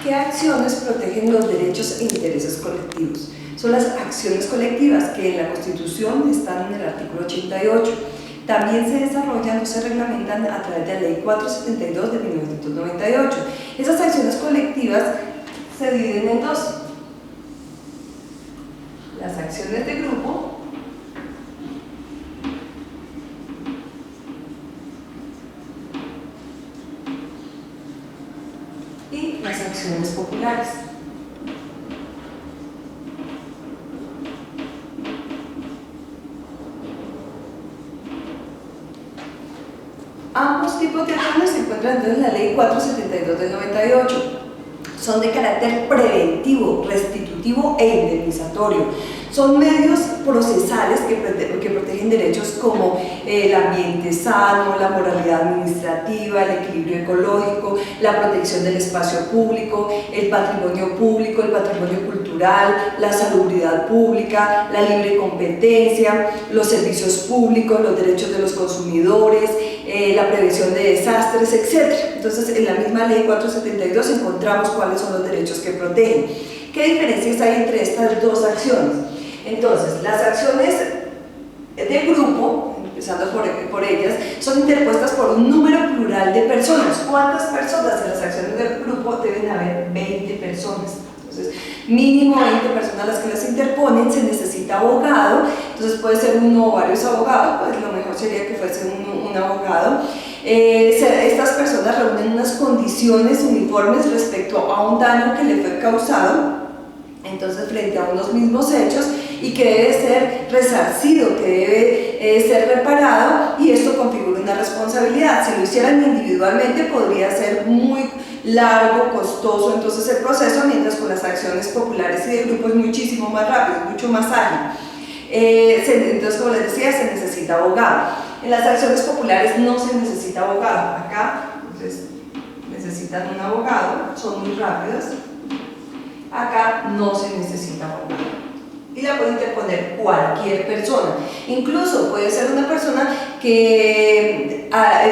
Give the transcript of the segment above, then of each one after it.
¿Qué acciones protegen los derechos e intereses colectivos? Son las acciones colectivas que en la Constitución están en el artículo 88. También se desarrollan o se reglamentan a través de la Ley 472 de 1998. Esas acciones colectivas se dividen en dos: las acciones de grupo y las acciones populares. Ambos tipos de acciones se encuentran en la Ley 472 del 98. Son de carácter preventivo, restitutivo e indemnizatorio. Son medios procesales que protegen derechos como el ambiente sano, la moralidad administrativa, el equilibrio ecológico, la protección del espacio público, el patrimonio cultural, la salubridad pública, la libre competencia, los servicios públicos, los derechos de los consumidores, la prevención de desastres, etc. Entonces, en la misma Ley 472 encontramos cuáles son los derechos que protegen. ¿Qué diferencias hay entre estas dos acciones? Entonces, las acciones de grupo, empezando por ellas, son interpuestas por un número plural de personas. ¿Cuántas personas? En las acciones del grupo deben haber 20 personas. Entonces, mínimo 20 personas las que las interponen. Se necesita abogado, entonces puede ser uno o varios abogados, pues lo mejor sería que fuese un abogado. Estas personas reúnen unas condiciones uniformes respecto a un daño que le fue causado, entonces frente a unos mismos hechos, y que debe ser resarcido, que debe ser reparado, y esto configura una responsabilidad. Si lo hicieran individualmente podría ser muy largo, costoso entonces el proceso, mientras con las acciones populares y de grupo es muchísimo más rápido, mucho más ágil. Entonces, como les decía, se necesita abogado. En las acciones populares no se necesita abogado. Acá, entonces, necesitan un abogado, son muy rápidas. Acá no se necesita abogado. Y la puede interponer cualquier persona. Incluso puede ser una persona que,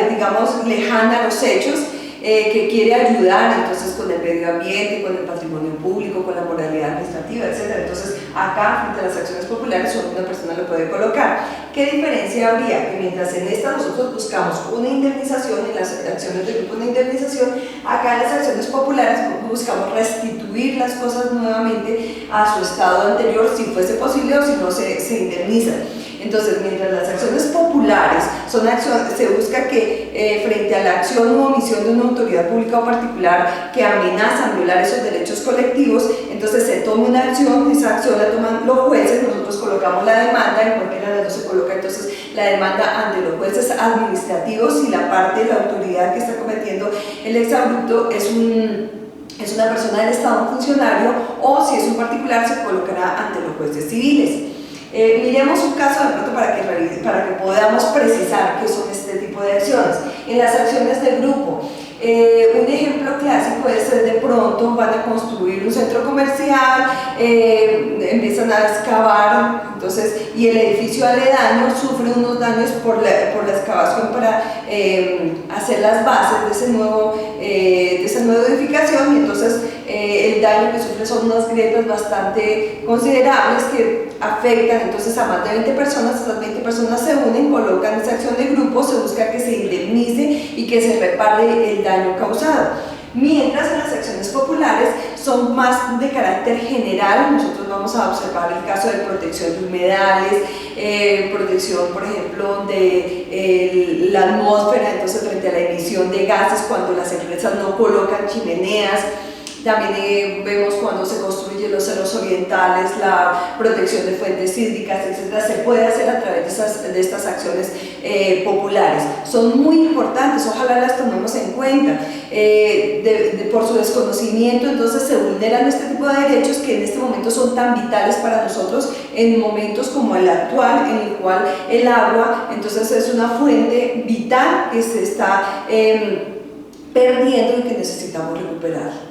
digamos, lejana a los hechos, que quiere ayudar entonces con el medio ambiente, con el patrimonio público, con la moralidad administrativa, etc. Entonces acá, frente a las acciones populares, solo una persona lo puede colocar. ¿Qué diferencia habría? Que mientras en esta nosotros buscamos una indemnización, en las acciones de grupo una indemnización, acá en las acciones populares buscamos restituir las cosas nuevamente a su estado anterior, si fuese posible, o si no se indemniza. Entonces, mientras las acciones populares son acciones, se busca que frente a la acción u omisión de una autoridad pública o particular que amenazan violar esos derechos colectivos, entonces se toma una acción, esa acción la toman los jueces, nosotros colocamos la demanda, en cualquiera de las dos se coloca entonces la demanda ante los jueces administrativos, si la parte de la autoridad que está cometiendo el exabrupto es una persona del Estado, un funcionario, o si es un particular se colocará ante los jueces civiles. Miremos un caso de pronto para que podamos precisar qué son este tipo de acciones. En las acciones de grupo, un ejemplo clásico es de pronto van a construir un centro comercial, empiezan a excavar, entonces, y el edificio aledaño sufre unos daños por la excavación para hacer las bases de esa nueva edificación, y entonces el daño que sufre son unas grietas bastante considerables que afectan entonces a más de 20 personas. Estas 20 personas se unen, colocan esa acción de grupo, se busca que se indemnice y que se repare el daño causado. Mientras en las acciones populares son más de carácter general, nosotros vamos a observar el caso de protección de humedales, protección, por ejemplo, de la atmósfera, entonces frente a la emisión de gases cuando las empresas no colocan chimeneas. También vemos cuando se construyen los cerros orientales, la protección de fuentes hídricas, etc. Se puede hacer a través de estas acciones populares. Son muy importantes, ojalá las tomemos en cuenta. Por su desconocimiento, entonces se vulneran este tipo de derechos que en este momento son tan vitales para nosotros en momentos como el actual, en el cual el agua entonces es una fuente vital que se está perdiendo y que necesitamos recuperar.